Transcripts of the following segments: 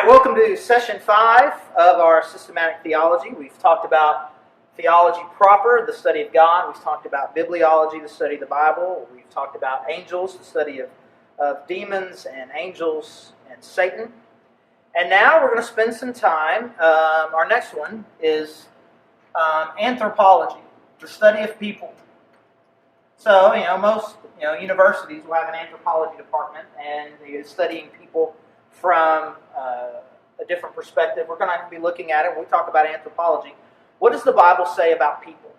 right, welcome to session 5 of our systematic theology. We've talked about theology proper, the study of God. We've talked about bibliology, the study of the Bible. We've talked about angels, the study of demons and angels and Satan. And now we're going to spend some time, our next one is anthropology, the study of people. So, most universities will have an anthropology department, and they're studying people from a different perspective. We're going to be looking at it when we talk about anthropology. What does the Bible say about people?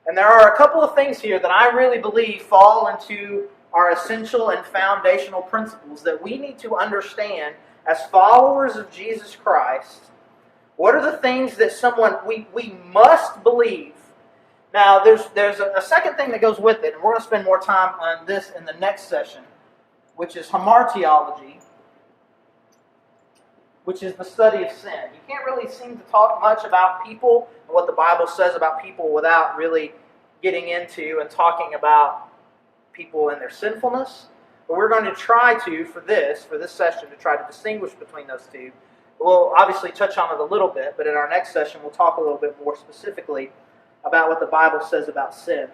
And there are a couple of things here that I really believe fall into our essential and foundational principles that we need to understand as followers of Jesus Christ. What are the things that we must believe? Now, there's a second thing that goes with it, and we're going to spend more time on this in the next session, which is hamartiology, which is the study of sin. You can't really seem to talk much about people and what the Bible says about people without really getting into and talking about people and their sinfulness. But we're going to try to, for this session, to try to distinguish between those two. We'll obviously touch on it a little bit, but in our next session we'll talk a little bit more specifically about what the Bible says about sin.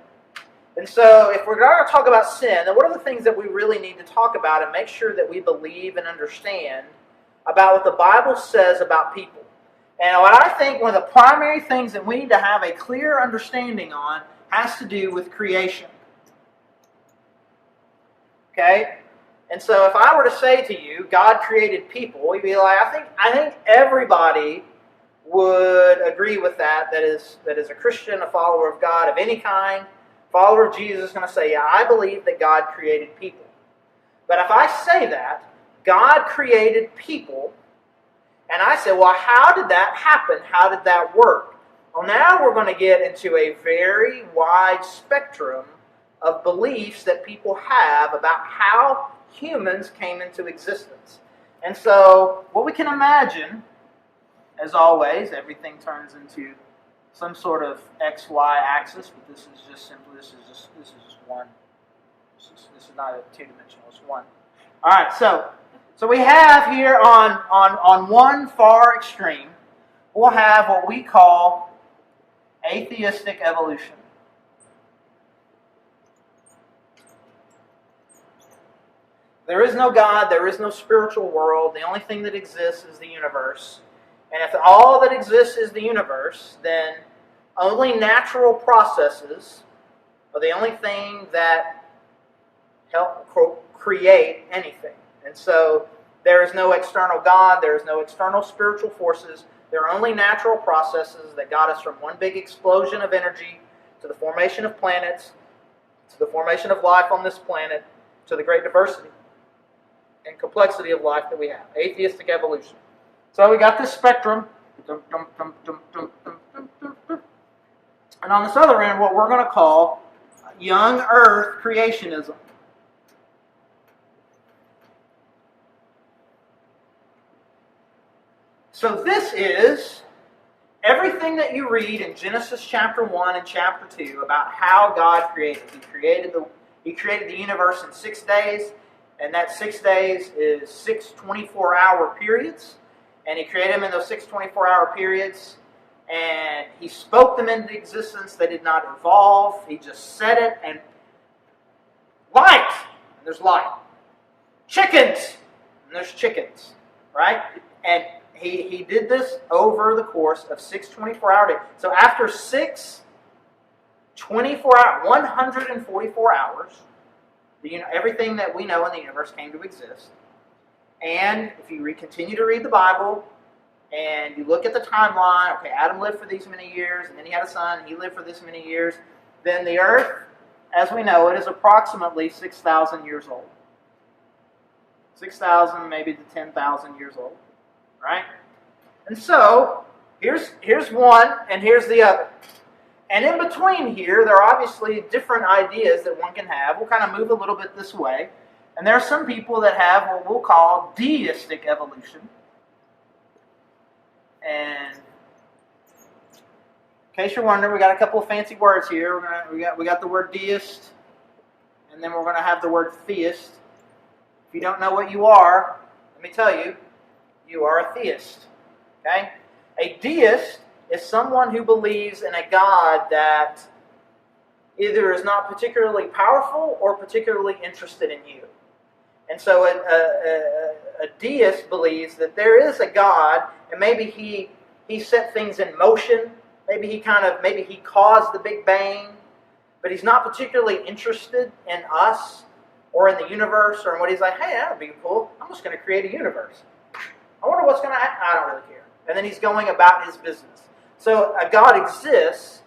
And so if we're going to talk about sin, then what are the things that we really need to talk about and make sure that we believe and understand about what the Bible says about people? And what I think one of the primary things that we need to have a clear understanding on has to do with creation. Okay? And so if I were to say to you, God created people, you'd be like, I think everybody would agree with that is a Christian, a follower of God of any kind, follower of Jesus is going to say, yeah, I believe that God created people. But if I say that, God created people, and I say, well, how did that happen? How did that work? Well, now we're going to get into a very wide spectrum of beliefs that people have about how humans came into existence. And so, what we can imagine, as always, everything turns into some sort of XY axis, but this is just one. This is not a two-dimensional, it's one. All right, so we have here on one far extreme, we'll have what we call atheistic evolution. There is no God, there is no spiritual world. The only thing that exists is the universe. And if all that exists is the universe, then only natural processes are the only thing that help create anything. And so there is no external God, there is no external spiritual forces. There are only natural processes that got us from one big explosion of energy to the formation of planets, to the formation of life on this planet, to the great diversity and complexity of life that we have. Atheistic evolution. So we got this spectrum. And on this other end, what we're going to call young earth creationism. So this is everything that you read in Genesis chapter 1 and chapter 2 about how God created. He created the universe in 6 days, and that 6 days is 6 24-hour periods. And He created them in those 6 24-hour periods, and He spoke them into existence. They did not evolve. He just said it, and light, and there's light. Chickens, and there's chickens, right? And He did this over the course of 6 24-hour days. So after 6 24-hour, 144 hours, everything that we know in the universe came to exist. And if you continue to read the Bible, and you look at the timeline, okay, Adam lived for these many years, and then he had a son, and he lived for this many years, then the earth, as we know it, is approximately 6,000 years old. 6,000, maybe to 10,000 years old. Right? And so, here's one, and here's the other. And in between here, there are obviously different ideas that one can have. We'll kind of move a little bit this way. And there are some people that have what we'll call deistic evolution. And in case you're wondering, we got a couple of fancy words here. We got the word deist, and then we're going to have the word theist. If you don't know what you are, let me tell you, you are a theist. Okay? A deist is someone who believes in a God that either is not particularly powerful or particularly interested in you. And so a deist believes that there is a God, and maybe he set things in motion. Maybe he caused the Big Bang, but he's not particularly interested in us or in the universe or in what he's like, hey, that would be cool. I'm just going to create a universe. I wonder what's going to happen. I don't really care. And then he's going about his business. So a God exists,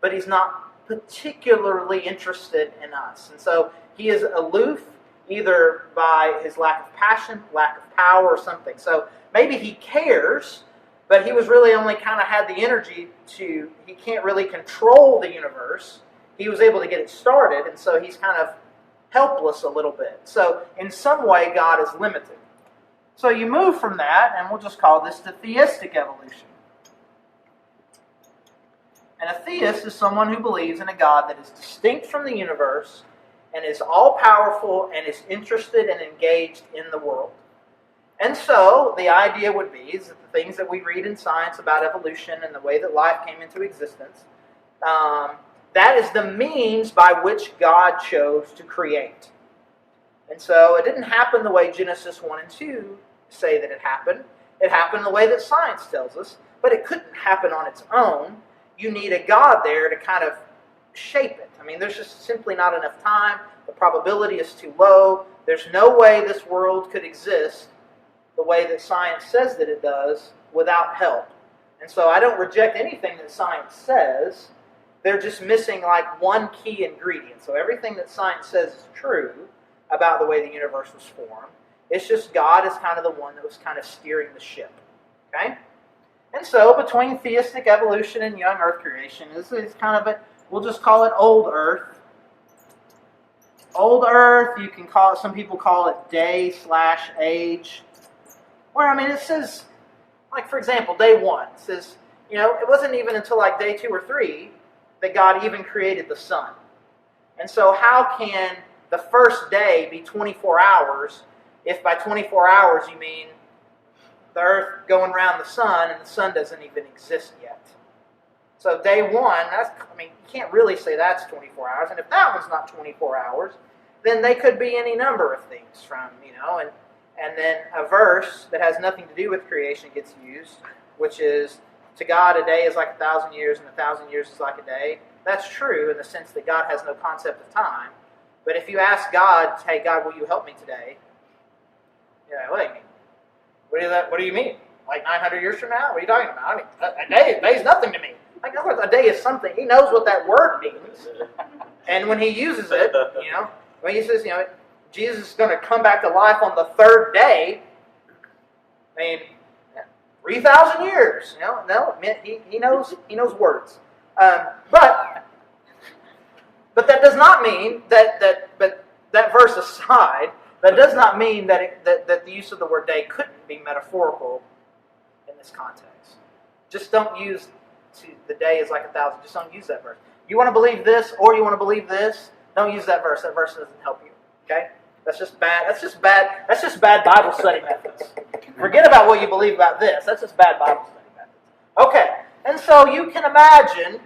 but he's not particularly interested in us. And so he is aloof, either by his lack of passion, lack of power, or something. So maybe he cares, but he was really only kind of had the energy he can't really control the universe. He was able to get it started, and so he's kind of helpless a little bit. So in some way, God is limited. So you move from that, and we'll just call this the theistic evolution. And a theist is someone who believes in a God that is distinct from the universe and is all-powerful and is interested and engaged in the world. And so the idea would be is that the things that we read in science about evolution and the way that life came into existence, that is the means by which God chose to create. And so it didn't happen the way Genesis 1 and 2 say that it happened. It happened the way that science tells us, but it couldn't happen on its own. You need a God there to kind of shape it. I mean, there's just simply not enough time. The probability is too low. There's no way this world could exist the way that science says that it does without help. And so I don't reject anything that science says. They're just missing like one key ingredient. So everything that science says is true about the way the universe was formed. It's just God is kind of the one that was kind of steering the ship. Okay? And so between theistic evolution and young earth creation is kind of we'll just call it old earth. Old earth, you can call it, some people call it day/age. Where, I mean, it says, like for example, day 1, it says, it wasn't even until like day 2 or 3 that God even created the sun. And so how can the first day be 24 hours if by 24 hours you mean the earth going around the sun and the sun doesn't even exist yet? So day 1, you can't really say that's 24 hours. And if that one's not 24 hours, then they could be any number of things from, and then a verse that has nothing to do with creation gets used, which is, to God a day is like 1,000 years and 1,000 years is like a day. That's true in the sense that God has no concept of time. But if you ask God, hey, God, will you help me today? What do you mean? What do you mean? Like 900 years from now? What are you talking about? A day is nothing to me. Like, of course, a day is something. He knows what that word means. And when he uses it, when he says, Jesus is going to come back to life on the third day, 3,000 years. No, he knows words. But that does not mean but that verse aside, that does not mean that the use of the word day couldn't be metaphorical in this context. Just don't use the day is like 1,000. Just don't use that verse. You want to believe this or you want to believe this, don't use that verse. That verse doesn't help you. Okay? That's just bad. That's just bad Bible study methods. Forget about what you believe about this. That's just bad Bible study methods. Okay. And so you can imagine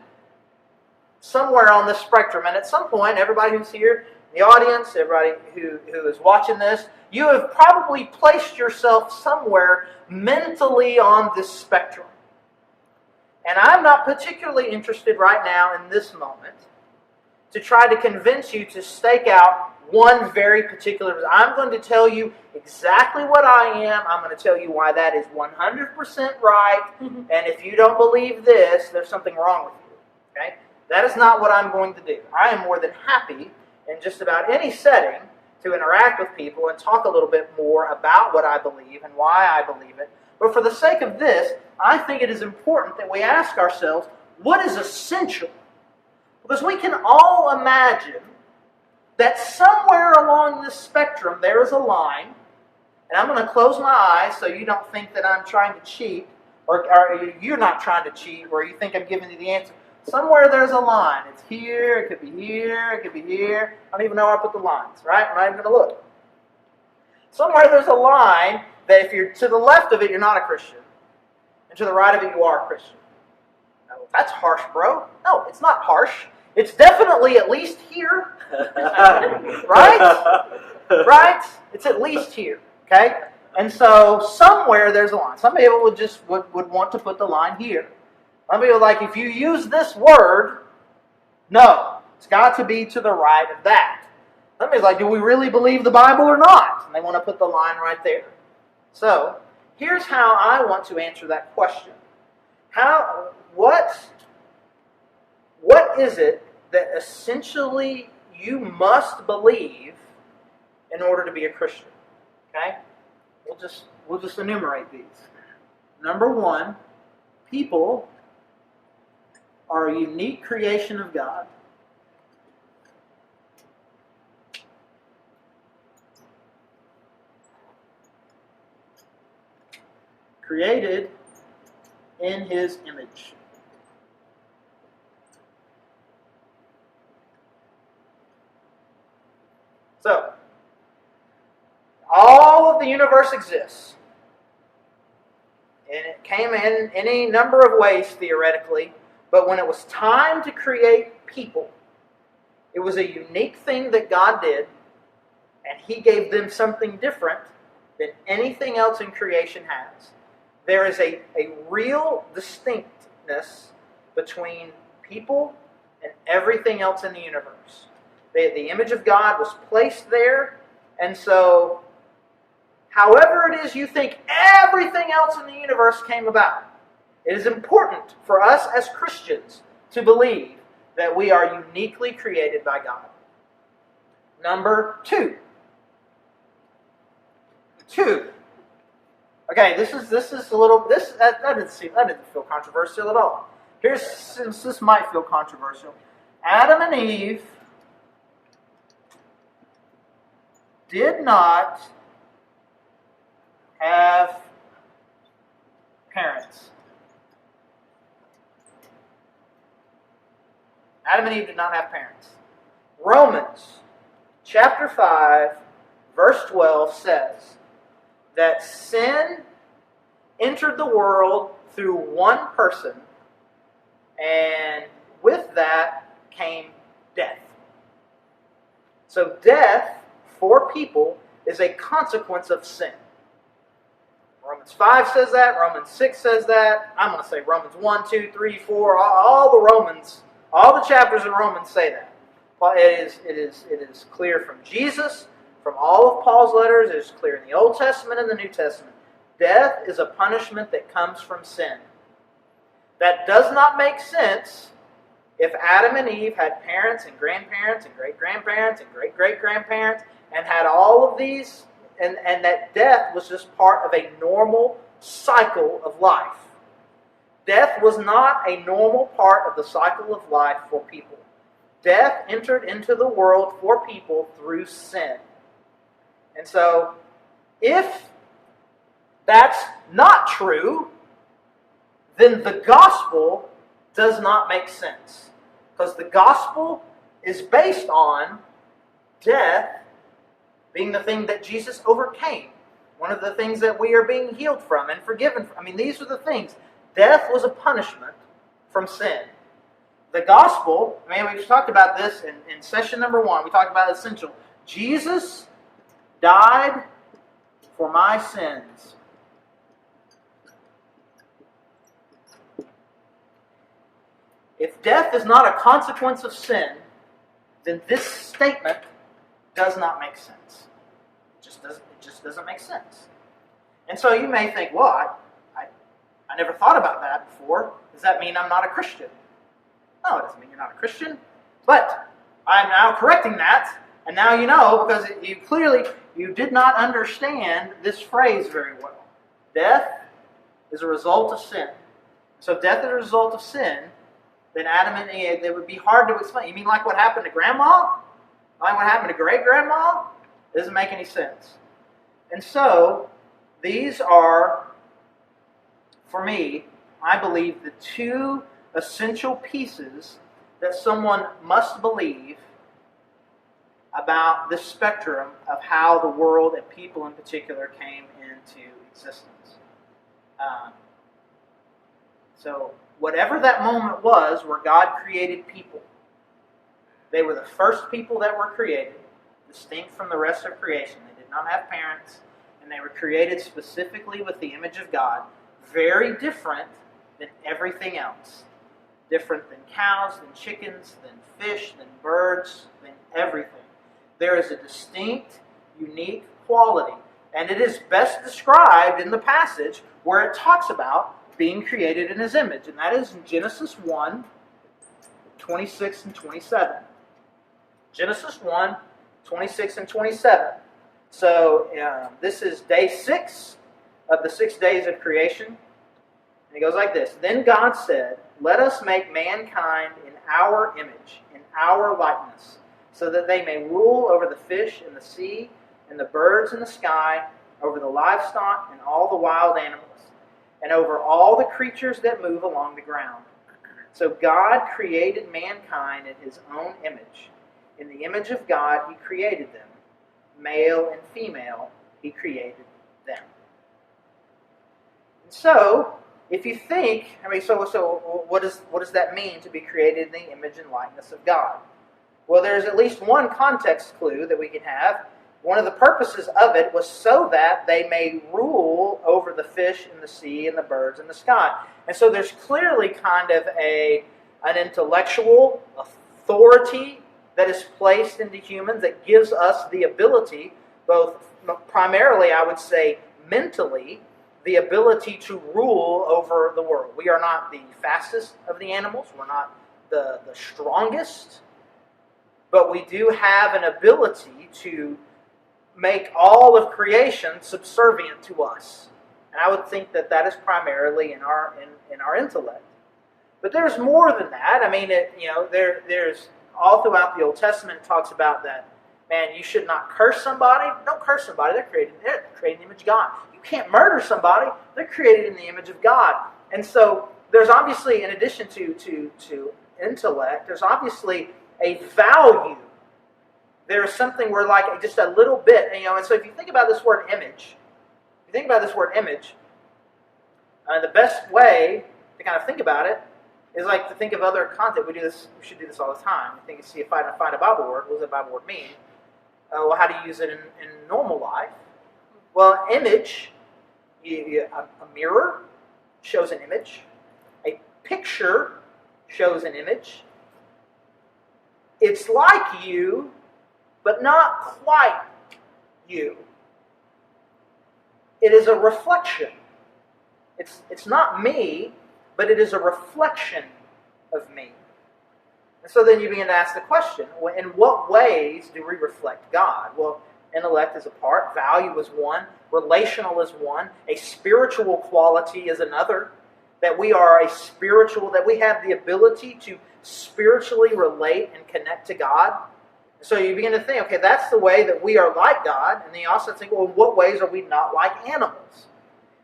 somewhere on this spectrum, and at some point, everybody who's here, the audience, everybody who is watching this, you have probably placed yourself somewhere mentally on this spectrum. And I'm not particularly interested right now in this moment to try to convince you to stake out one very particular. I'm going to tell you exactly what I am. I'm going to tell you why that is 100% right. And if you don't believe this, there's something wrong with you. Okay? That is not what I'm going to do. I am more than happy in just about any setting to interact with people and talk a little bit more about what I believe and why I believe it. But for the sake of this, I think it is important that we ask ourselves, what is essential? Because we can all imagine that somewhere along this spectrum there is a line, and I'm going to close my eyes so you don't think that I'm trying to cheat, or you're not trying to cheat, or you think I'm giving you the answer. Somewhere there's a line. It's here, it could be here, it could be here. I don't even know where I put the lines, right? I'm not even going to look. Somewhere there's a line that if you're to the left of it, you're not a Christian. And to the right of it, you are a Christian. No, that's harsh, bro. No, it's not harsh. It's definitely at least here. Right? Right? It's at least here. Okay? And so somewhere there's a line. Some people would want to put the line here. Some people are like, if you use this word, no, it's got to be to the right of that. Some people are like, do we really believe the Bible or not? And they want to put the line right there. So here's how I want to answer that question. What is it that essentially you must believe in order to be a Christian? Okay? We'll just enumerate these. Number one, people are a unique creation of God. Created in His image. So, all of the universe exists. And it came in any number of ways, theoretically. But when it was time to create people, it was a unique thing that God did. And He gave them something different than anything else in creation has. There is a real distinctness between people and everything else in the universe. The image of God was placed there, and so however it is you think everything else in the universe came about, it is important for us as Christians to believe that we are uniquely created by God. Number two. Okay, this a little. That didn't feel controversial at all. This might feel controversial. Adam and Eve did not have parents. Adam and Eve did not have parents. Romans chapter 5, verse 12 says that sin entered the world through one person, and with that came death. So death for people is a consequence of sin. Romans 5 says that, Romans 6 says that, I'm going to say Romans 1, 2, 3, 4, all the chapters in Romans say that. It is clear from Jesus, from all of Paul's letters, it is clear in the Old Testament and the New Testament. Death is a punishment that comes from sin. That does not make sense if Adam and Eve had parents and grandparents and great-grandparents and great-great-grandparents and had all of these, and that death was just part of a normal cycle of life. Death was not a normal part of the cycle of life for people. Death entered into the world for people through sin. And so, if that's not true, then the gospel does not make sense. Because the gospel is based on death being the thing that Jesus overcame. One of the things that we are being healed from and forgiven from. These are the things. Death was a punishment from sin. The gospel, we've talked about this in session number 1. We talked about essential. Jesus died for my sins. If death is not a consequence of sin, then this statement does not make sense. It just doesn't make sense. And so you may think, well, I never thought about that before. Does that mean I'm not a Christian? No, it doesn't mean you're not a Christian. But I'm now correcting that, and now you know, because you did not understand this phrase very well. Death is a result of sin. So if death is a result of sin, then Adam and Eve, it would be hard to explain. You mean like what happened to Grandma? Like what happened to great-grandma? It doesn't make any sense. And so, these are, for me, I believe, the two essential pieces that someone must believe about the spectrum of how the world and people in particular came into existence. So whatever that moment was where God created people, they were the first people that were created, distinct from the rest of creation. They did not have parents, and they were created specifically with the image of God, very different than everything else. Different than cows, than chickens, than fish, than birds, than everything. There is a distinct, unique quality, and it is best described in the passage where it talks about being created in His image, and that is in Genesis 1, 26 and 27. Genesis 1, 26 and 27. So this is day 6 of the 6 days of creation. And it goes like this. Then God said, "Let us make mankind in our image, in our likeness, so that they may rule over the fish in the sea and the birds in the sky, over the livestock and all the wild animals, and over all the creatures that move along the ground." So God created mankind in His own image. In the image of God He created them. Male and female He created them. And so, if you think, so what does that mean to be created in the image and likeness of God? Well, there's at least one context clue that we can have. One of the purposes of it was so that they may rule over the fish in the sea and the birds in the sky. And so there's clearly kind of an intellectual authority that is placed into humans that gives us the ability, both primarily, I would say, mentally, the ability to rule over the world. We are not the fastest of the animals. We're not the strongest. But we do have an ability to make all of creation subservient to us. And I would think that that is primarily in our intellect. But there's more than that. I mean, there's all throughout the Old Testament it talks about that, man, you should not curse somebody. Don't curse somebody. They're created in the image of God. You can't murder somebody. They're created in the image of God. And so there's obviously, in addition to intellect, there's obviously a value. There's something where like just a little bit, and so if you think about this word image, the best way to kind of think about it is like to think of other content. We should do this all the time. Find a Bible word. What does a Bible word mean? Well, how do you use it in normal life? Well, image, a mirror shows an image. A picture shows an image. It's like you, but not quite you. It is a reflection. It's not me, but it is a reflection of me. And so then you begin to ask the question, in what ways do we reflect God? Well, intellect is a part, value is one, relational is one, a spiritual quality is another, that we are that we have the ability to spiritually relate and connect to God. So you begin to think, okay, that's the way that we are like God, and then you also think, well, in what ways are we not like animals?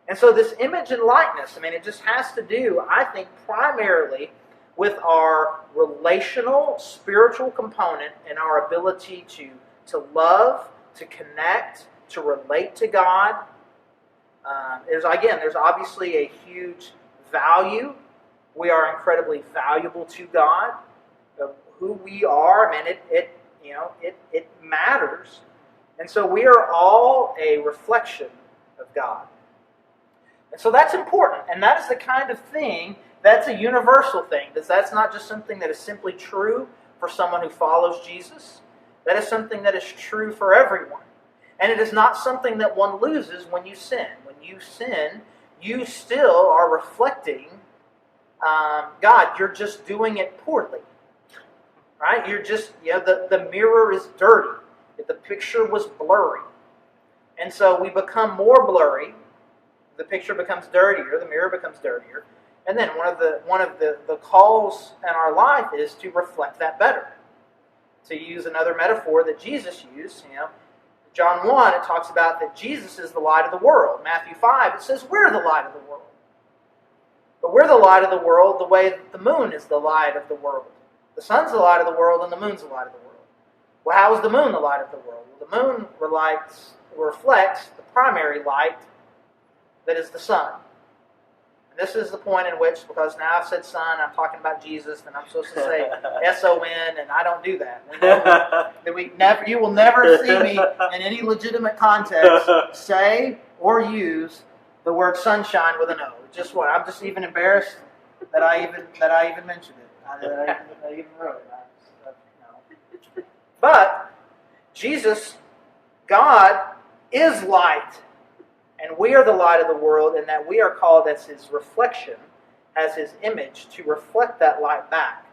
And so this image and likeness, it just has to do, I think, primarily with our relational, spiritual component and our ability to love, to connect, to relate to God. There's obviously a huge value. We are incredibly valuable to God. Who we are, it matters. And so we are all a reflection of God. And so that's important. And that is the kind of thing that's a universal thing. That's not just something that is simply true for someone who follows Jesus. That is something that is true for everyone. And it is not something that one loses when you sin. When you sin, you still are reflecting God. You're just doing it poorly. Right? You're just, the mirror is dirty. The picture was blurry. And so we become more blurry. The picture becomes dirtier. The mirror becomes dirtier. And then one of the calls in our life is to reflect that better. To use another metaphor that Jesus used, John 1, it talks about that Jesus is the light of the world. Matthew 5, it says we're the light of the world. But we're the light of the world the way that the moon is the light of the world. The sun's the light of the world and the moon's the light of the world. Well, how is the moon the light of the world? Well, the moon reflects the primary light that is the Son. And this is the point in which, because now I've said Son, I'm talking about Jesus, and I'm supposed to say S-O-N, and I don't do that. You will never see me in any legitimate context say or use the word sunshine with an O. I'm just even embarrassed that I even mentioned it. I even wrote it. No. But Jesus, God, is light, and we are the light of the world, and that we are called as His reflection, as His image, to reflect that light back.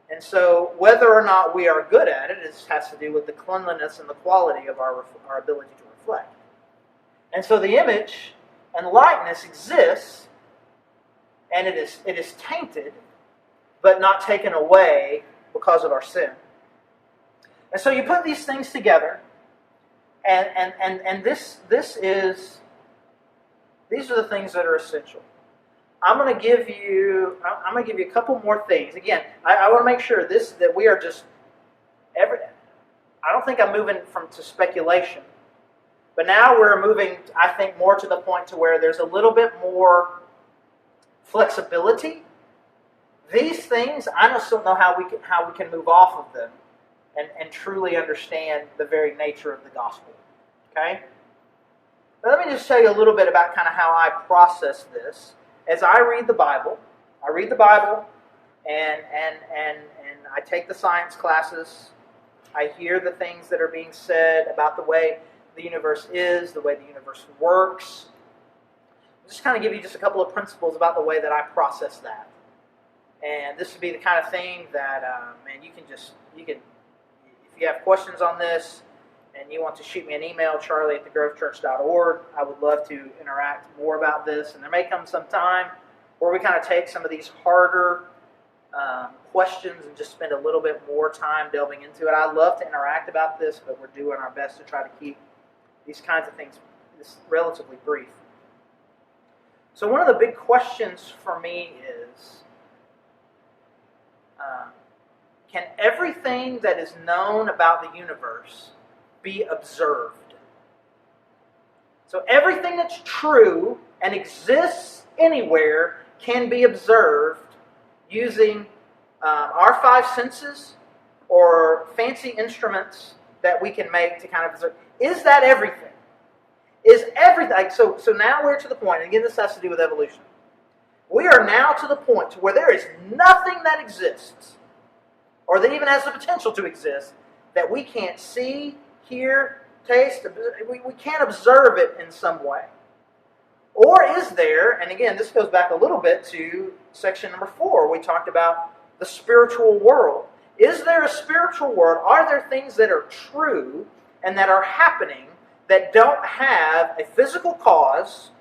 And so, whether or not we are good at it, it has to do with the cleanliness and the quality of our ability to reflect. And so, the image and likeness exists, and it is tainted, but not taken away because of our sin. And so you put these things together, and these are the things that are essential. I'm going to give you a couple more things. Again, I want to make sure that we are just I don't think I'm moving to speculation, but now we're moving, I think, more to the point to where there's a little bit more flexibility. These things, I just don't know how we can move off of them and truly understand the very nature of the gospel. Okay? But let me just tell you a little bit about kind of how I process this. As I read the Bible, and I take the science classes. I hear the things that are being said about the way the universe is, the way the universe works. I'll just kind of give you just a couple of principles about the way that I process that. And this would be the kind of thing that, you can, if you have questions on this and you want to shoot me an email, charlie@thegrovechurch.org, I would love to interact more about this. And there may come some time where we kind of take some of these harder questions and just spend a little bit more time delving into it. I love to interact about this, but we're doing our best to try to keep these kinds of things relatively brief. So one of the big questions for me is, can everything that is known about the universe be observed? So everything that's true and exists anywhere can be observed using our five senses or fancy instruments that we can make to kind of observe. Is that everything? Is everything? So now we're to the point, and again this has to do with evolution. We are now to the point to where there is nothing that exists, or that even has the potential to exist, that we can't see, hear, taste. We can't observe it in some way. Or is there, and again, this goes back a little bit to section number 4, we talked about the spiritual world. Is there a spiritual world? Are there things that are true and that are happening that don't have a physical cause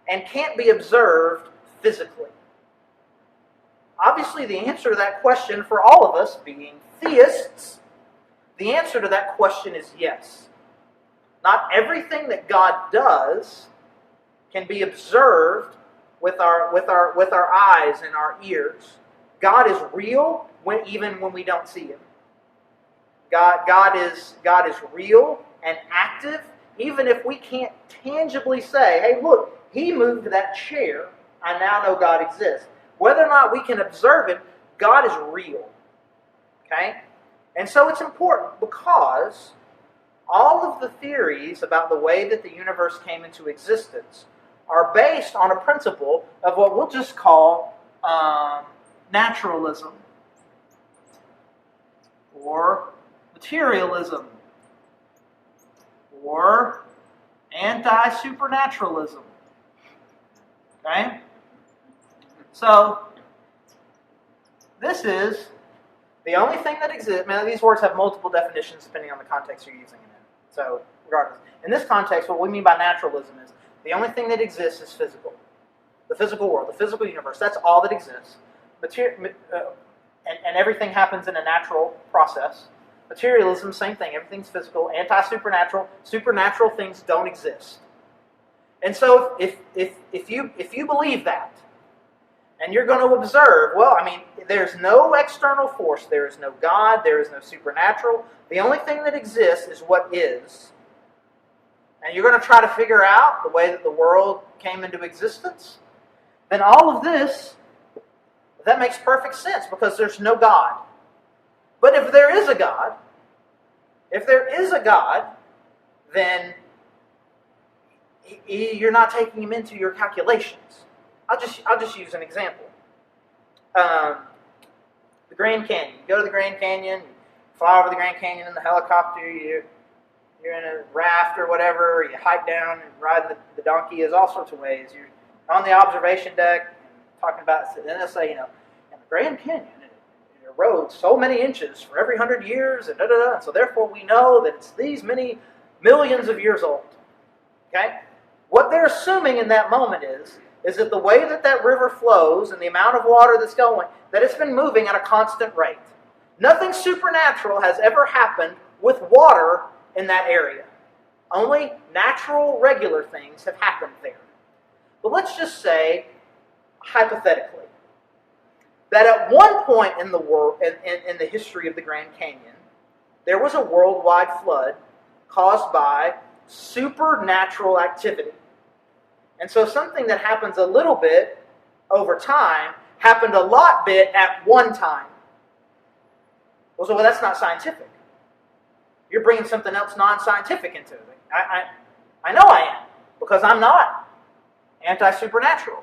and can't be observed physically? Obviously, the answer to that question for all of us, being theists, the answer to that question is yes. Not everything that God does can be observed with our eyes and our ears. God is real even when we don't see Him. God is real and active, even if we can't tangibly say, hey, look, He moved that chair. I now know God exists. Whether or not we can observe Him, God is real. Okay? And so it's important because all of the theories about the way that the universe came into existence are based on a principle of what we'll just call naturalism or materialism or anti-supernaturalism. Okay? So, this is the only thing that exists. Now, these words have multiple definitions depending on the context you're using it in. So, regardless. In this context, what we mean by naturalism is the only thing that exists is physical. The physical world, the physical universe. That's all that exists. And everything happens in a natural process. Materialism, same thing. Everything's physical. Anti-supernatural. Supernatural things don't exist. And so, if you believe that, and you're going to observe, there's no external force. There is no God. There is no supernatural. The only thing that exists is what is. and you're going to try to figure out the way that the world came into existence, then all of this, that makes perfect sense because there's no God. But if there is a God, then you're not taking him into your calculations. I'll just use an example. The Grand Canyon. You go to the Grand Canyon, you fly over the Grand Canyon in the helicopter, you're in a raft or whatever, or you hike down and ride the donkey. There's all sorts of ways. You're on the observation deck and talking about, and they'll say, in the Grand Canyon, it erodes so many inches for every 100 years, and and so therefore we know that it's these many millions of years old. Okay? What they're assuming in that moment is that the way that river flows and the amount of water that's going, that it's been moving at a constant rate. Nothing supernatural has ever happened with water in that area. Only natural, regular things have happened there. But let's just say, hypothetically, that at one point in the world, in the history of the Grand Canyon, there was a worldwide flood caused by supernatural activity. And so something that happens a little bit over time happened a lot bit at one time. Well, so that's not scientific. You're bringing something else non-scientific into it. I know I am, because I'm not anti-supernatural.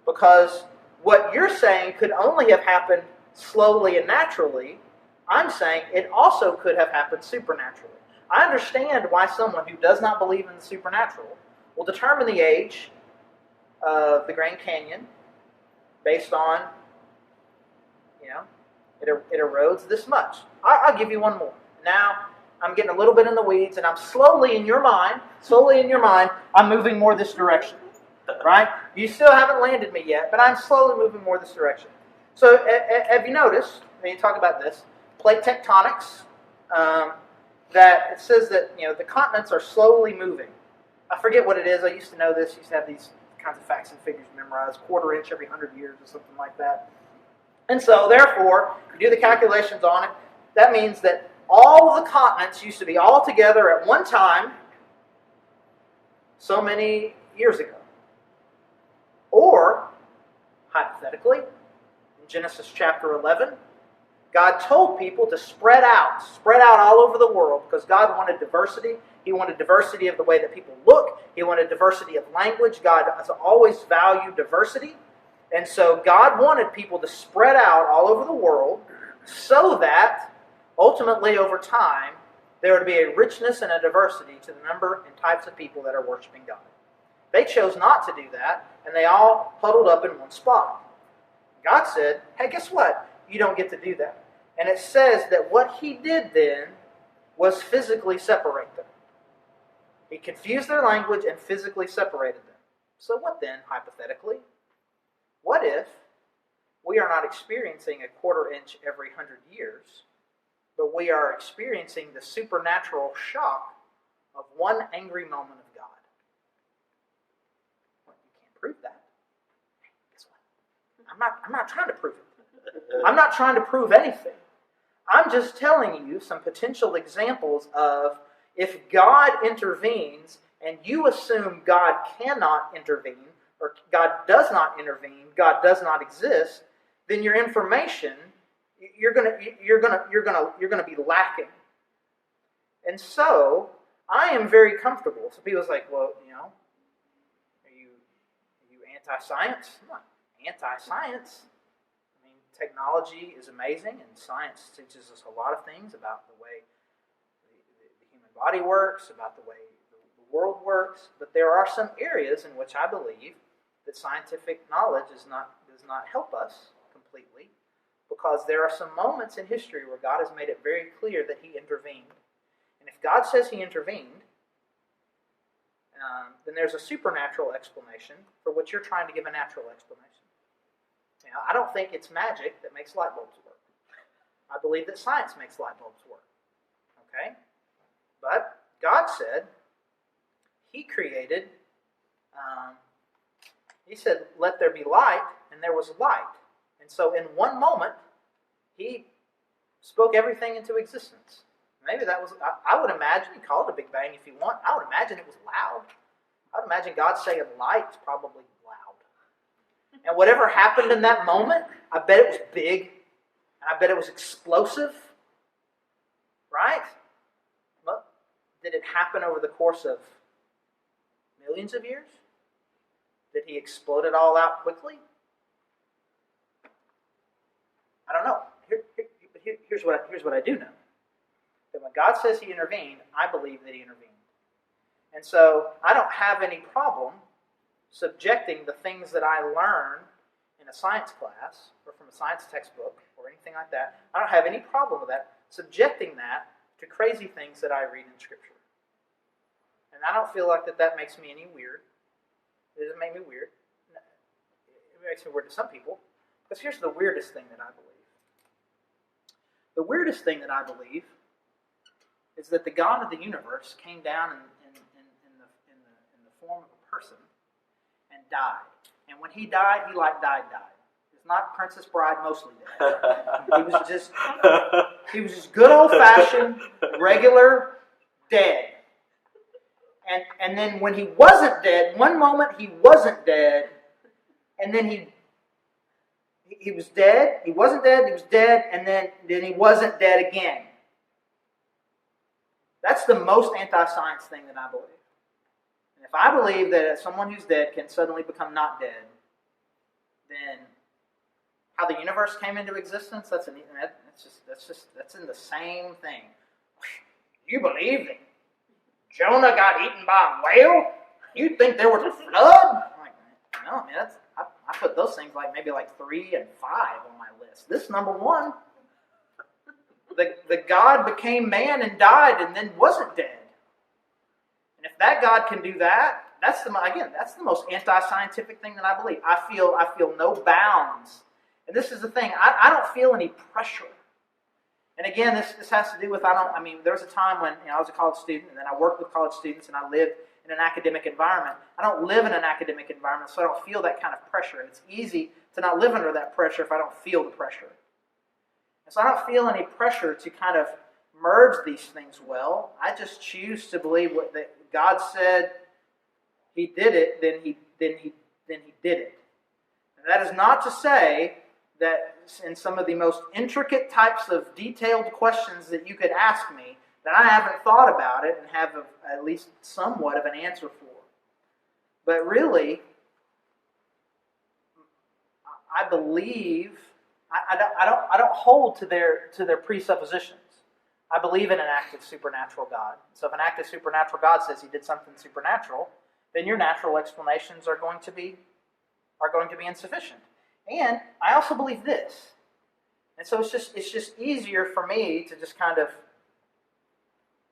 Because what you're saying could only have happened slowly and naturally, I'm saying it also could have happened supernaturally. I understand why someone who does not believe in the supernatural will determine the age of the Grand Canyon based on, it erodes this much. I'll give you one more. Now, I'm getting a little bit in the weeds, and I'm slowly in your mind, I'm moving more this direction. Right? You still haven't landed me yet, but I'm slowly moving more this direction. So, have you noticed, when you talk about this, plate tectonics, that it says that, the continents are slowly moving. I forget what it is. I used to know this. I used to have these kinds of facts and figures memorized, quarter inch every 100 years or something like that. And so, therefore, you do the calculations on it. That means that all of the continents used to be all together at one time so many years ago. Or, hypothetically, in Genesis chapter 11, God told people to spread out all over the world because God wanted diversity. He wanted diversity of the way that people look. He wanted diversity of language. God has always valued diversity. And so God wanted people to spread out all over the world so that ultimately over time there would be a richness and a diversity to the number and types of people that are worshiping God. They chose not to do that, and they all huddled up in one spot. God said, hey, guess what? You don't get to do that. And it says that what he did then was physically separate them. He confused their language and physically separated them. So what then, hypothetically? What if we are not experiencing a quarter inch every 100 years, but we are experiencing the supernatural shock of one angry moment of God? Well, you can't prove that. Guess what? I'm not trying to prove it. I'm not trying to prove anything. I'm just telling you some potential examples of if God intervenes and you assume God cannot intervene, or God does not intervene, God does not exist, then your information, you're gonna be lacking. And so I am very comfortable. So people's like, well, are you anti-science? I'm not anti-science. I mean, technology is amazing, and science teaches us a lot of things about the way the human body works, about the way the world works. But there are some areas in which I believe that scientific knowledge does not help us completely, because there are some moments in history where God has made it very clear that he intervened. And if God says he intervened, then there's a supernatural explanation for what you're trying to give a natural explanation. Now, I don't think it's magic that makes light bulbs work. I believe that science makes light bulbs work. Okay? But God said he created, he said, let there be light, and there was light. And so in one moment, he spoke everything into existence. And Maybe that was, I would imagine, you call it a Big Bang if you want, I would imagine it was loud. I would imagine God saying light is probably loud. And whatever happened in that moment, I bet it was big, and I bet it was explosive. Right? Well, did it happen over the course of millions of years? Did he explode it all out quickly? I don't know. Here's what I do know. That when God says he intervened, I believe that he intervened. And so I don't have any problem subjecting the things that I learn in a science class or from a science textbook or anything like that. I don't have any problem with that, subjecting that to crazy things that I read in Scripture. And I don't feel like that makes me any weird. It doesn't make me weird. It makes me weird to some people. Because here's the weirdest thing that I believe. The weirdest thing that I believe is that the God of the universe came down in the form of a person and died. And when he died, he died. It's not Princess Bride mostly dead. He was just good old-fashioned, regular dead. And then when he wasn't dead, one moment he wasn't dead, and then he was dead, he wasn't dead, he was dead, and then he wasn't dead again. That's the most anti-science thing that I believe. And if I believe that someone who's dead can suddenly become not dead, then how the universe came into existence, that's in the same thing. You believe that Jonah got eaten by a whale? You think there was a flood? I'm like, no, man, I put those things maybe 3 and 5 on my list. This number 1. The God became man and died and then wasn't dead. And if that God can do that, that's the most anti-scientific thing that I believe. I feel no bounds. And this is the thing, I don't feel any pressure. And again, this has to do with, there was a time when I was a college student, and then I worked with college students, and I lived in an academic environment. I don't live in an academic environment, so I don't feel that kind of pressure. And it's easy to not live under that pressure if I don't feel the pressure. And so I don't feel any pressure to kind of merge these things well. I just choose to believe that God said he did it, then he did it. And that is not to say that in some of the most intricate types of detailed questions that you could ask me, that I haven't thought about it and have at least somewhat of an answer for. But really, I believe, I don't hold to their presuppositions. I believe in an active supernatural God. So if an active supernatural God says he did something supernatural, then your natural explanations are going to be insufficient. And I also believe this. And so it's just easier for me to just kind of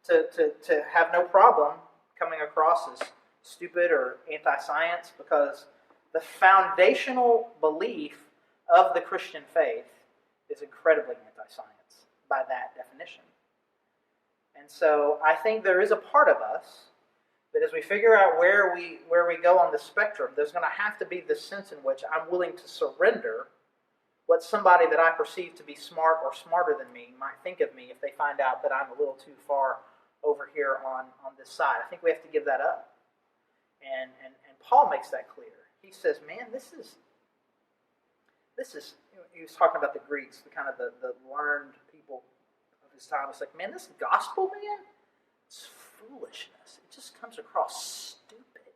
to have no problem coming across as stupid or anti-science, because the foundational belief of the Christian faith is incredibly anti-science by that definition. And so I think there is a part of us that as we figure out where we go on the spectrum, there's going to have to be this sense in which I'm willing to surrender what somebody that I perceive to be smart or smarter than me might think of me if they find out that I'm a little too far over here on this side. I think we have to give that up. And Paul makes that clear. He says, man, this is, he was talking about the Greeks, the kind of the learned people of his time. It's like, man, this gospel, man, it's foolishness. It just comes across stupid.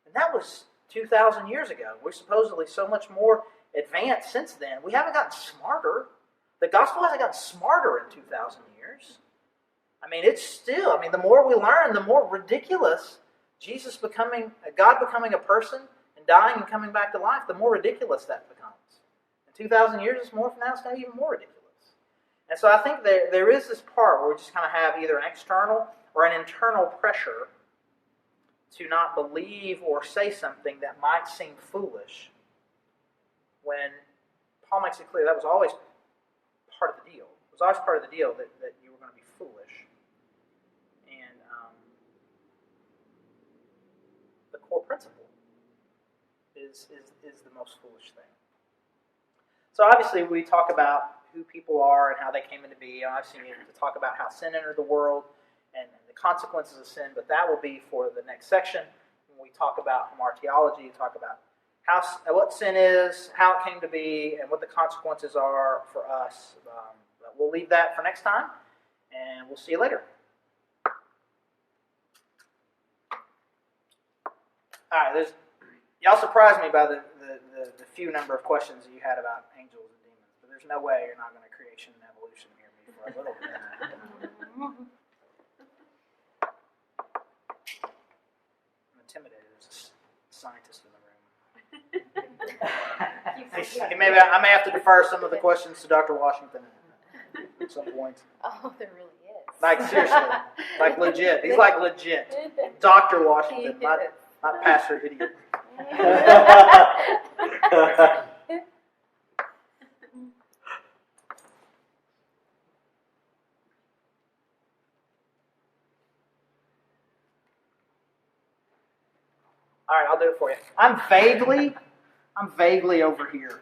And that was 2,000 years ago. We're supposedly so much more advanced since then. We haven't gotten smarter. The gospel hasn't gotten smarter in 2,000 years. It's still, the more we learn, the more ridiculous God becoming a person and dying and coming back to life, the more ridiculous that becomes. In 2,000 years, it's going to be even more ridiculous. And so I think there is this part where we just kind of have either an external or an internal pressure to not believe or say something that might seem foolish, when Paul makes it clear that was always part of the deal. It was always part of the deal that you were going to be foolish. And the core principle is the most foolish thing. So obviously we talk about who people are and how they came into being. I've seen you to talk about how sin entered the world and the consequences of sin, but that will be for the next section when we talk about hamartiology, talk about what sin is, how it came to be, and what the consequences are for us. But we'll leave that for next time, and we'll see you later. All right, y'all surprised me by the few number of questions that you had about angels and demons, but there's no way you're not going to creation and evolution hear me for a little bit. I'm intimidated. There's a scientist in the room. Maybe I may have to defer some of the questions to Dr. Washington at some point. Oh, there really is. Like, seriously. Like, legit. He's like legit. Dr. Washington, not Pastor Idiot. All right, I'll do it for you. I'm vaguely over here.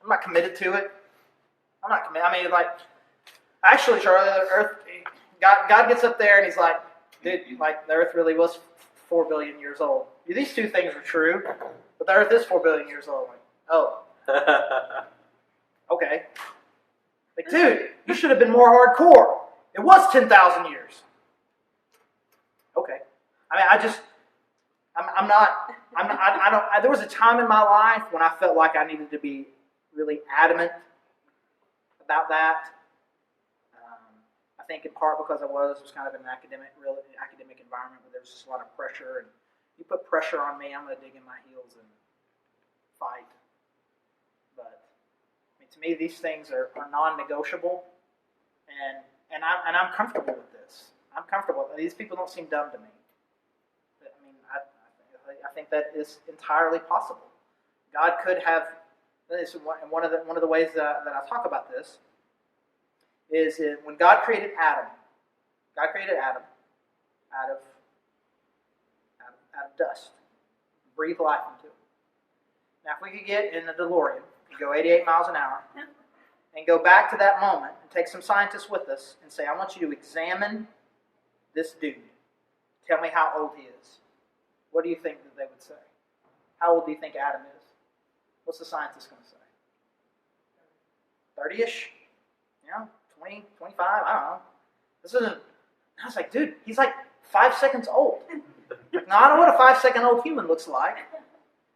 I'm not committed to it. I mean, like, actually, Charlie, the Earth, God gets up there and he's like, dude, like, the Earth really was 4 billion years old. These two things are true, but the Earth is 4 billion years old. Like, oh. Okay. Like, dude, you should have been more hardcore. It was 10,000 years. Okay. I mean, there was a time in my life when I felt like I needed to be really adamant about that. I think in part because I was kind of in an academic environment where there was just a lot of pressure, and you put pressure on me, I'm going to dig in my heels and fight. But I mean, to me, these things are non-negotiable, and I'm comfortable with this. I'm comfortable. These people don't seem dumb to me. I mean, I think that is entirely possible. God could have. And one of the ways that I talk about this is when God created Adam. God created Adam out of dust, breathe life into him. Now, if we could get in a DeLorean and go 88 miles an hour and go back to that moment and take some scientists with us and say, I want you to examine this dude. Tell me how old he is. What do you think that they would say? How old do you think Adam is? What's the scientist going to say? 30-ish? 20, 25? I don't know. This isn't... I was like, dude, he's like 5 seconds old. Like, no, I don't know what a 5-second-old human looks like.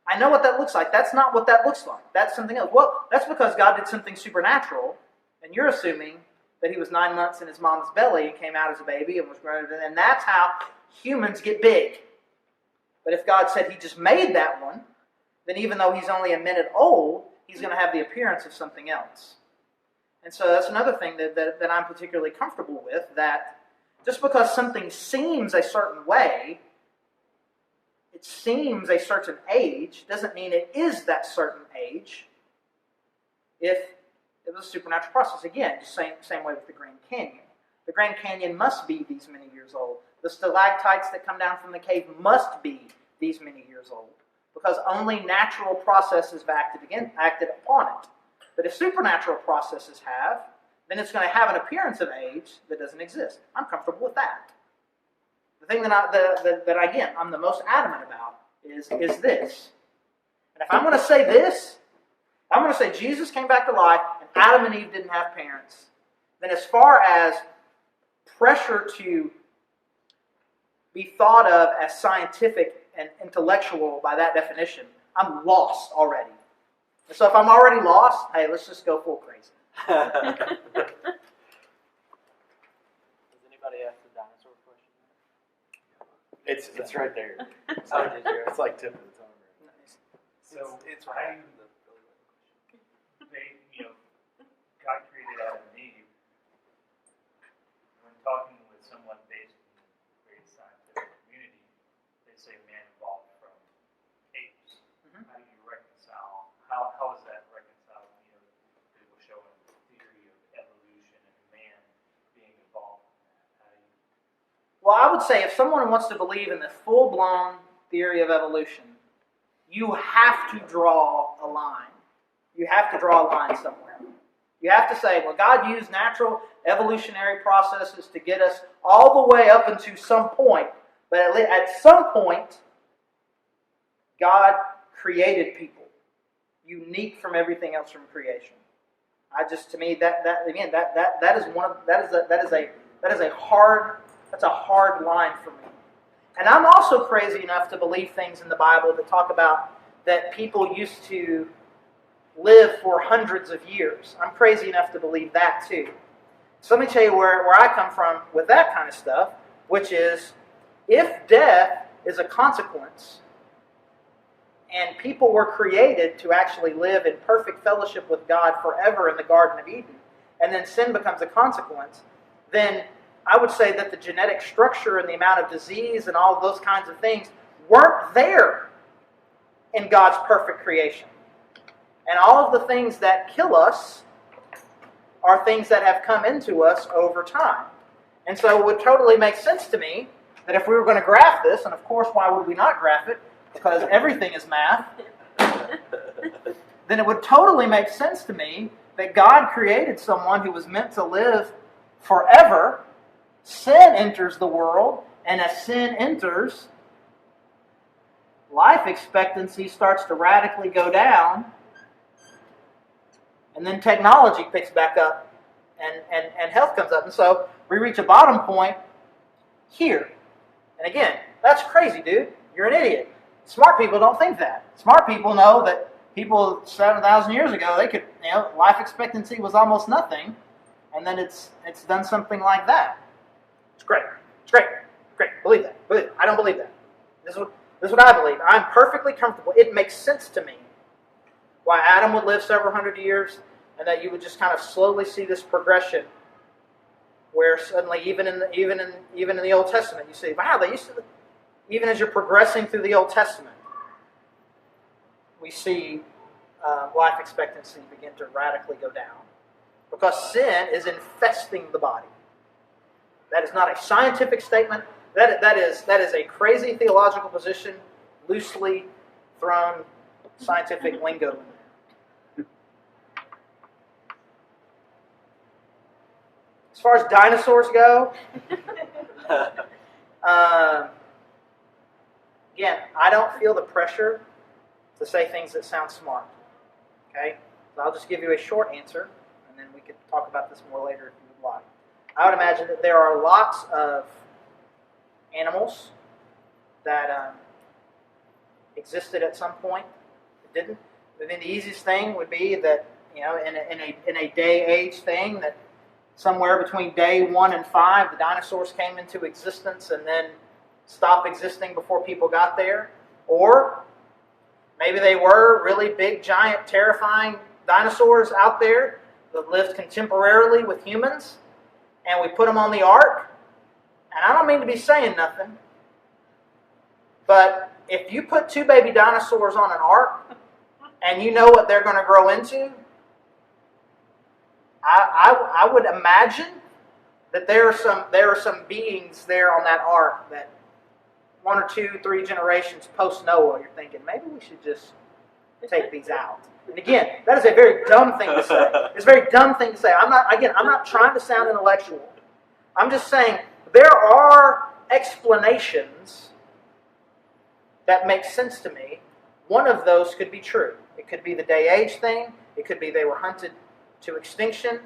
I know what that looks like. That's not what that looks like. That's something else. Well, that's because God did something supernatural, and you're assuming that he was 9 months in his mom's belly and came out as a baby and was grown, and that's how humans get big. But if God said he just made that one, then even though he's only a minute old, he's going to have the appearance of something else. And so that's another thing that I'm particularly comfortable with, that just because something seems a certain way, it seems a certain age, doesn't mean it is that certain age if it was a supernatural process. Again, same way with the Grand Canyon. The Grand Canyon must be these many years old. The stalactites that come down from the cave must be these many years old, because only natural processes have acted upon it. But if supernatural processes have, then it's going to have an appearance of age that doesn't exist. I'm comfortable with that. The thing that again, I'm the most adamant about is this. And if I'm going to say this, I'm going to say Jesus came back to life and Adam and Eve didn't have parents, then as far as pressure to be thought of as scientific and intellectual by that definition, I'm lost already. And so if I'm already lost, hey, let's just go full crazy. Does anybody ask the dinosaur question? It's right there. Oh, did you? It's like tip of the tongue. Right? Nice. So It's how right. God created Adam and Eve. When talking with someone based in the great scientific community, they say man evolved from apes. Mm-hmm. How do you reconcile? How is that reconciled? People showing the theory of evolution and man being involved in that. How do you? Well, I would say if someone wants to believe in the full-blown theory of evolution, you have to draw a line. you have to draw a line somewhere. You have to say, well, God used natural evolutionary processes to get us all the way up into some point. But at some point, God created people, unique from everything else from creation. To me, that is a hard line for me. And I'm also crazy enough to believe things in the Bible that talk about that people used to live for hundreds of years. I'm crazy enough to believe that too. So let me tell you where I come from with that kind of stuff, which is, if death is a consequence, and people were created to actually live in perfect fellowship with God forever in the Garden of Eden, and then sin becomes a consequence, then I would say that the genetic structure and the amount of disease and all of those kinds of things weren't there in God's perfect creation. And all of the things that kill us are things that have come into us over time. And so it would totally make sense to me that if we were going to graph this, and of course, why would we not graph it? Because everything is math. Then it would totally make sense to me that God created someone who was meant to live forever. Sin enters the world, and as sin enters, life expectancy starts to radically go down, and then technology picks back up, and health comes up. And so we reach a bottom point here. And again, that's crazy, dude. You're an idiot. Smart people don't think that. Smart people know that people 7,000 years ago, they could, life expectancy was almost nothing, and then it's done something like that. It's great. It's great. Great. Believe that. Believe it. I don't believe that. This is what I believe. I'm perfectly comfortable. It makes sense to me why Adam would live several hundred years, and that you would just kind of slowly see this progression, where suddenly, even in the Old Testament, you see, wow, they used to. Even as you're progressing through the Old Testament, we see life expectancy begin to radically go down, because sin is infesting the body. That is not a scientific statement. That is a crazy theological position, loosely thrown scientific lingo in there. As far as dinosaurs go, again, I don't feel the pressure to say things that sound smart. Okay? So I'll just give you a short answer, and then we can talk about this more later if you would like. I would imagine that there are lots of animals that existed at some point that didn't. I mean, the easiest thing would be that, in a day-age thing, that somewhere between day 1 and 5, the dinosaurs came into existence and then stopped existing before people got there. Or maybe they were really big, giant, terrifying dinosaurs out there that lived contemporarily with humans, and we put them on the ark. And I don't mean to be saying nothing, but if you put 2 baby dinosaurs on an ark and you know what they're going to grow into, I would imagine that there are some beings there on that ark that 1 or 2, 3 generations post Noah, you're thinking, maybe we should just take these out. And again, that is a very dumb thing to say. It's a very dumb thing to say. I'm not trying to sound intellectual. I'm just saying there are explanations that make sense to me. One of those could be true. It could be the day-age thing. It could be they were hunted to extinction.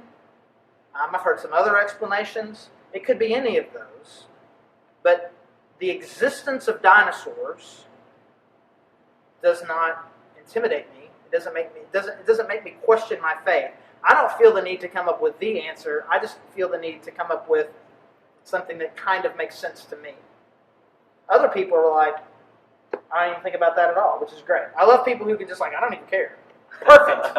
I've heard some other explanations. It could be any of those. But the existence of dinosaurs does not intimidate me. It doesn't make me question my faith. I don't feel the need to come up with the answer. I just feel the need to come up with something that kind of makes sense to me. Other people are like, I don't even think about that at all, which is great. I love people who can just I don't even care. Perfect.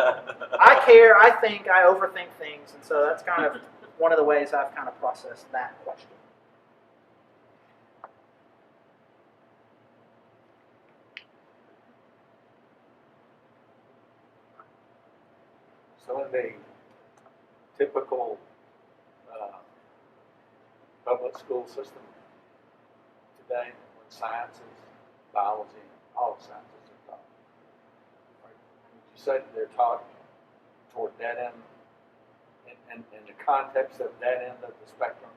I care, I think, I overthink things, and so that's kind of one of the ways I've kind of processed that question. So in the typical public school system today, when sciences, biology, all of sciences are taught, would you say that they're taught toward that end, in the context of that end of the spectrum?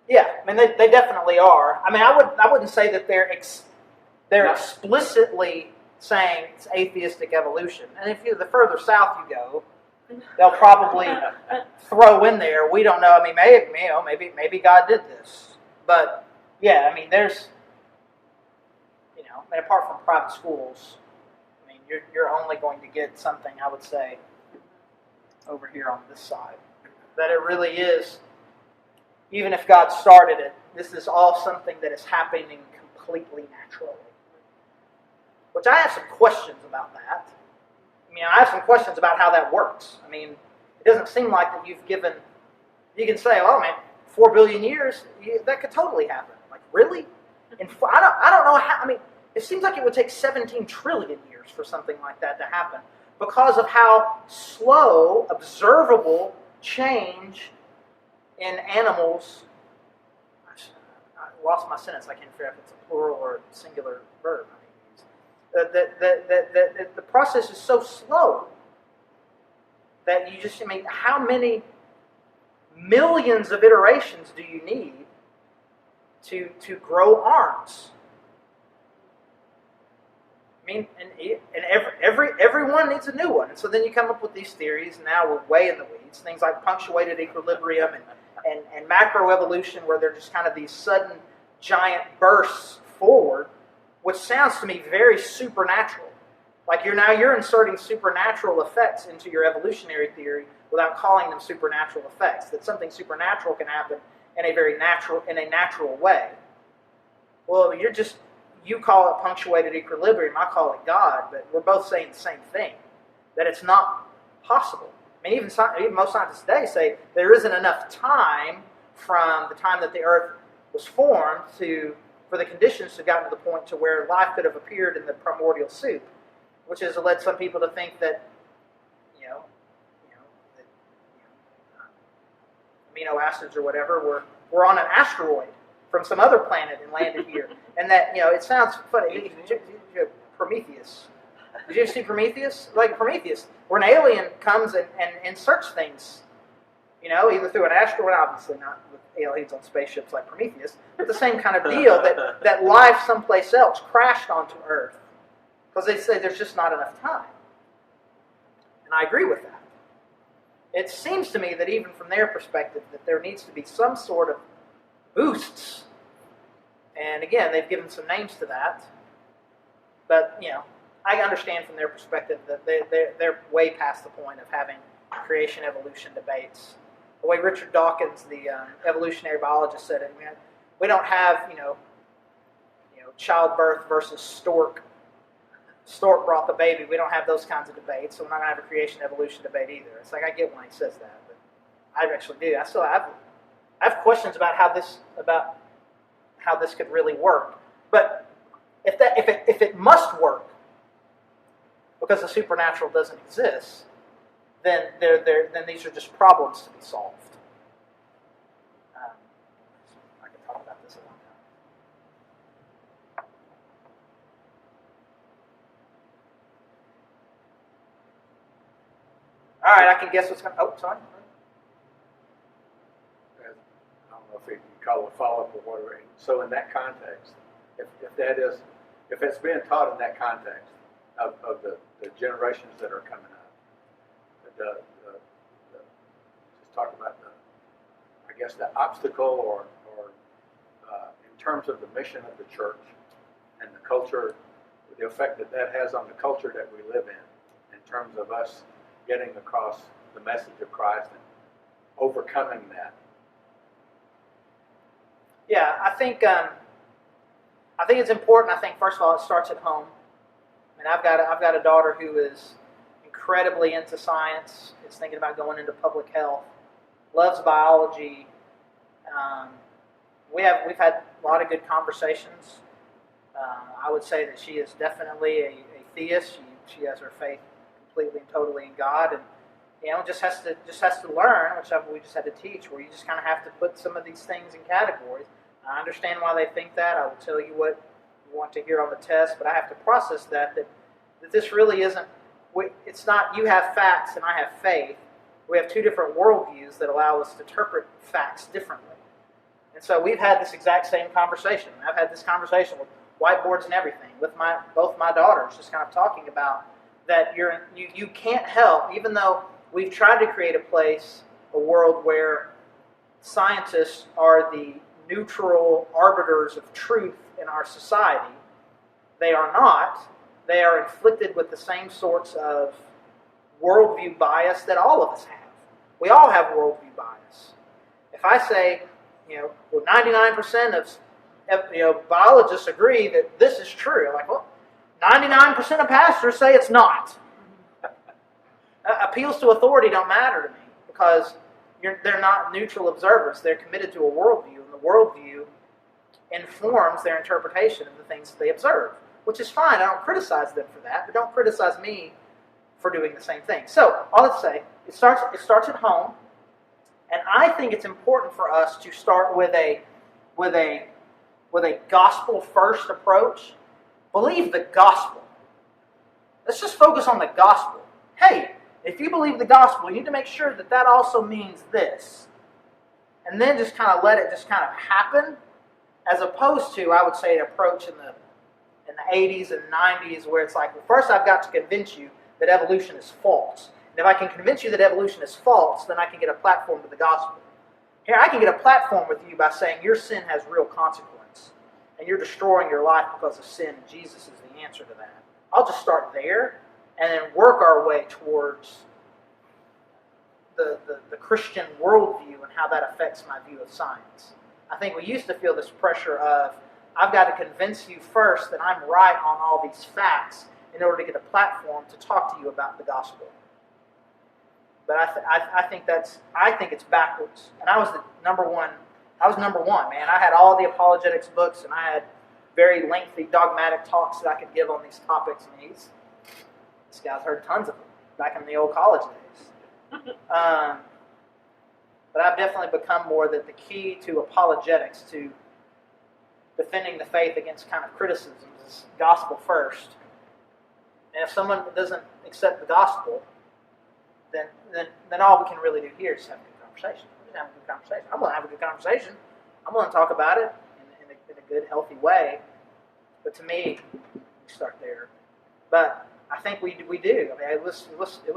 Yeah, I mean they definitely are. I mean I wouldn't say that they're explicitly saying it's atheistic evolution. And if the further south you go, they'll probably throw in there, we don't know. I mean, maybe God did this, but yeah, I mean, there's, I mean, apart from private schools, I mean, you're only going to get something, I would say, over here on this side, that it really is. Even if God started it, this is all something that is happening completely naturally. Which I have some questions about that. I mean, I have some questions about how that works. I mean, it doesn't seem like that you can say, oh man, 4 billion years, that could totally happen. Like, really? I don't know how, I mean, it seems like it would take 17 trillion years for something like that to happen because of how slow, observable change in animals. I lost my sentence. I can't figure out if it's a plural or singular verb. The process is so slow that you just, I mean, how many millions of iterations do you need to grow arms? I mean, and everyone needs a new one. And so then you come up with these theories, and now we're way in the weeds. Things like punctuated equilibrium and macroevolution, where they're just kind of these sudden giant bursts forward, which sounds to me very supernatural. Like you're inserting supernatural effects into your evolutionary theory without calling them supernatural effects. That something supernatural can happen in a natural way. Well, you call it punctuated equilibrium, I call it God, but we're both saying the same thing. That it's not possible. I mean, even most scientists today say there isn't enough time from the time that the Earth was formed for the conditions to have gotten to the point to where life could have appeared in the primordial soup, which has led some people to think that, amino acids or whatever were on an asteroid from some other planet and landed here, and that it sounds funny. Prometheus. Did you see Prometheus? Like Prometheus, where an alien comes and inserts things, either through an asteroid, obviously not with aliens on spaceships like Prometheus, but the same kind of deal that life someplace else crashed onto Earth. Because they say there's just not enough time. And I agree with that. It seems to me that even from their perspective, that there needs to be some sort of boosts. And again, they've given some names to that. But, I understand from their perspective that they're way past the point of having creation-evolution debates. The way Richard Dawkins, the evolutionary biologist, said it, we don't have, childbirth versus stork. Stork brought the baby. We don't have those kinds of debates, so we're not going to have a creation-evolution debate either. It's like I get when he says that, but I actually do. I have questions about how this could really work. But if it must work because the supernatural doesn't exist, then these are just problems to be solved. I could talk about this a long time. All right, I can guess what's going to... Oh, sorry. I don't know if you can call it a follow-up or whatever. So in that context, if it's being taught in that context of the generations that are coming up, just talk about the obstacle or in terms of the mission of the church and the culture, the effect that has on the culture that we live in terms of us getting across the message of Christ and overcoming that. Yeah, I think it's important. I think first of all, it starts at home. I mean, I've got a daughter who is incredibly into science. Is thinking about going into public health. Loves biology. We've had a lot of good conversations. I would say that she is definitely a theist. She has her faith completely and totally in God, and just has to learn, which we just had to teach, where you just kind of have to put some of these things in categories. I understand why they think that. I will tell you what you want to hear on the test, but I have to process that this really isn't. it's not you have facts and I have faith. We have two different worldviews that allow us to interpret facts differently. And so we've had this exact same conversation. I've had this conversation with whiteboards and everything with both my daughters, just kind of talking about that you can't help, even though we've tried to create a world where scientists are the neutral arbiters of truth in our society. They are not. They are inflicted with the same sorts of worldview bias that all of us have. We all have worldview bias. If I say, 99% of biologists agree that this is true, I'm like, well, 99% of pastors say it's not. Appeals to authority don't matter to me because they're not neutral observers. They're committed to a worldview, and the worldview informs their interpretation of the things that they observe, which is fine. I don't criticize them for that, but don't criticize me for doing the same thing. So, all that to say, it starts at home, and I think it's important for us to start with a gospel-first approach. Believe the gospel. Let's just focus on the gospel. Hey, if you believe the gospel, you need to make sure that that also means this. And then just kind of let it just kind of happen, as opposed to, I would say, an approach in the 80s and 90s where it's like, well, first I've got to convince you that evolution is false. And if I can convince you that evolution is false, then I can get a platform with the gospel. Here, I can get a platform with you by saying your sin has real consequence, and you're destroying your life because of sin, and Jesus is the answer to that. I'll just start there, and then work our way towards the Christian worldview and how that affects my view of science. I think we used to feel this pressure of, I've got to convince you first that I'm right on all these facts in order to get a platform to talk to you about the gospel. But I think it's backwards. And I was number one, man. I had all the apologetics books, and I had very lengthy dogmatic talks that I could give on these topics. And this guy's heard tons of them back in the old college days. But I've definitely become more that the key to apologetics, to defending the faith against kind of criticisms, is gospel first. And if someone doesn't accept the gospel, then all we can really do here is have a good conversation. Just have a good conversation. I'm going to have a good conversation. I'm going to talk about it in a good, healthy way. But to me, we start there. But I think we do. I mean, it was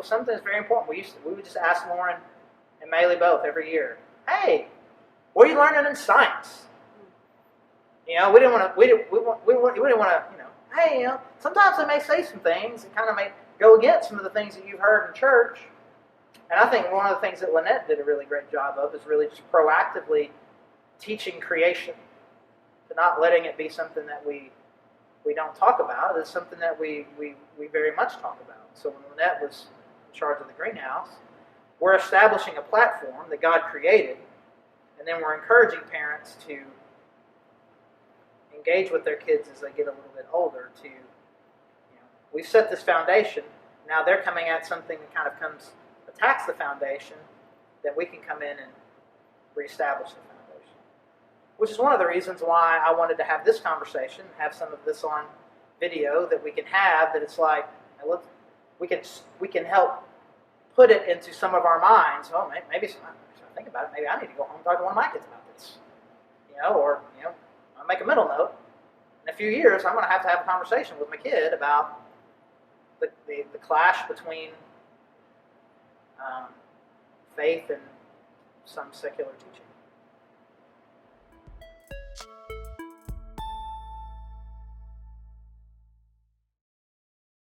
something that's very important. We would just ask Lauren and Maylee both every year, hey, what are you learning in science? We didn't want to, hey, sometimes they may say some things that kind of may go against some of the things that you've heard in church. And I think one of the things that Lynette did a really great job of is really just proactively teaching creation, to not letting it be something that we don't talk about. It's something that we very much talk about. So when Lynette was in charge of the greenhouse, we're establishing a platform that God created, and then we're encouraging parents to engage with their kids as they get a little bit older. We've set this foundation. Now they're coming at something that kind of attacks the foundation, that we can come in and reestablish the foundation. Which is one of the reasons why I wanted to have this conversation, have some of this on video that we can have, that it's like, we can help put it into some of our minds. Oh, maybe I think about it, maybe I need to go home and talk to one of my kids about this. Or I'll make a mental note. In a few years, I'm going to have a conversation with my kid about the clash between faith and some secular teaching.